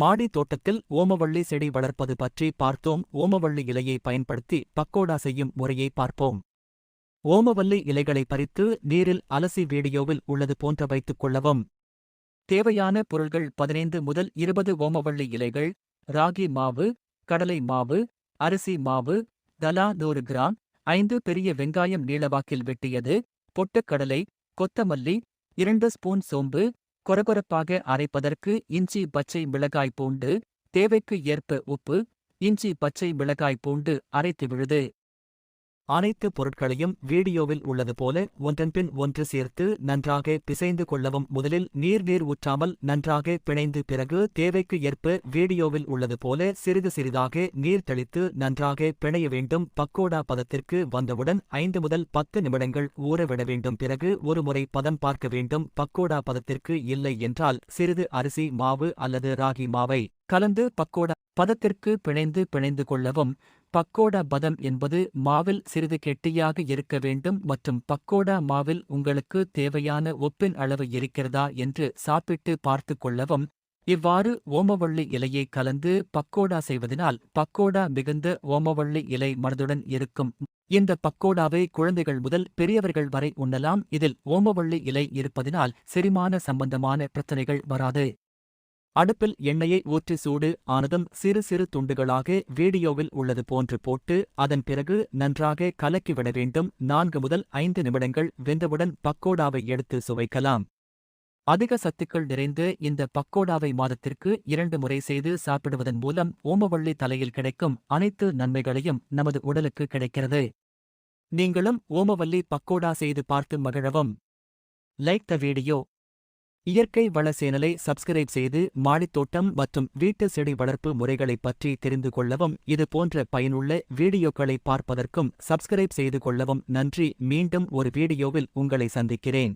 மாடி தோட்டத்தில் ஓமவள்ளி செடி வளர்ப்பது பற்றி பார்த்தோம். ஓமவள்ளி இலையை பயன்படுத்தி பக்கோடா செய்யும் முறையை பார்ப்போம். ஓமவல்லி இலைகளை பறித்து நீரில் அலசி வீடியோவில் உள்ளது போன்ற வைத்துக் கொள்ளவும். தேவையான பொருள்கள் 15 முதல் 20 ஓமவள்ளி இலைகள், ராகி மாவு, கடலை மாவு, அரிசி மாவு, தலா 100 கிராம், 5 பெரிய வெங்காயம் நீளவாக்கில் வெட்டியது, பொட்டுக்கடலை, கொத்தமல்லி, 2 ஸ்பூன் சோம்பு, கொரகொரப்பாக அரைப்பதற்கு இஞ்சி பச்சை மிளகாய் பூண்டு, தேவைக்கு ஏற்ப உப்பு, இஞ்சி பச்சை மிளகாய் பூண்டு அரைத்து விழுது. அனைத்து பொருட்களையும் வீடியோவில் உள்ளது போல ஒன்றன்பின் ஒன்று சேர்த்து நன்றாக பிசைந்து கொள்ளவும். முதலில் நீர் ஊற்றாமல் நன்றாக பிணைந்து பிறகு தேவைக்கு ஏற்ப வீடியோவில் உள்ளது போல சிறிது சிறிதாக நீர் தெளித்து நன்றாக பிணைய வேண்டும். பக்கோடா பதத்திற்கு வந்தவுடன் 5 முதல் 10 நிமிடங்கள் ஊறவிட வேண்டும். பிறகு ஒருமுறை பதம் பார்க்க வேண்டும். பக்கோடா பதத்திற்கு இல்லை என்றால் சிறிது அரிசி மாவு அல்லது ராகி மாவை கலந்து பக்கோடா பதத்திற்கு பிணைந்து கொள்ளவும். பக்கோடா பதம் என்பது மாவில் சிறிது கெட்டியாக இருக்க வேண்டும் மற்றும் பக்கோடா மாவில் உங்களுக்கு தேவையான உப்பின் அளவு இருக்கிறதா என்று சாப்பிட்டு பார்த்து கொள்ளவும். இவ்வாறு ஓமவள்ளி இலையை கலந்து பக்கோடா செய்வதனால் பக்கோடா மிகுந்த ஓமவள்ளி இலை மனதுடன் இருக்கும். இந்த பக்கோடாவை குழந்தைகள் முதல் பெரியவர்கள் வரை உண்ணலாம். இதில் ஓமவள்ளி இலை இருப்பதினால் செரிமான சம்பந்தமான பிரச்சனைகள் வராது. அடுப்பில் எண்ணெயை ஊற்றி சூடு ஆனதும் சிறு சிறு துண்டுகளாக வீடியோவில் உள்ளது போன்று போட்டு அதன் பிறகு நன்றாக கலக்கிவிட வேண்டும். 4 முதல் 5 நிமிடங்கள் வெந்தவுடன் பக்கோடாவை எடுத்து சுவைக்கலாம். அதிக சத்துக்கள் நிறைந்த இந்த பக்கோடாவை மாதத்திற்கு 2 முறை செய்து சாப்பிடுவதன் மூலம் ஓமவள்ளி தலையில் கிடைக்கும் அனைத்து நன்மைகளையும் நமது உடலுக்கு கிடைக்கிறது. நீங்களும் ஓமவல்லி பக்கோடா செய்து பார்த்து மகிழவும். Like the video. இயற்கை வள சேனலை சப்ஸ்கிரைப் செய்து மாடித்தோட்டம் மற்றும் வீட்டு செடி வளர்ப்பு முறைகளைப் பற்றி தெரிந்து கொள்ளவும். இது போன்ற பயனுள்ள வீடியோக்களை பார்ப்பதற்கும் சப்ஸ்கிரைப் செய்து கொள்ளவும். நன்றி. மீண்டும் ஒரு வீடியோவில் உங்களை சந்திக்கிறேன்.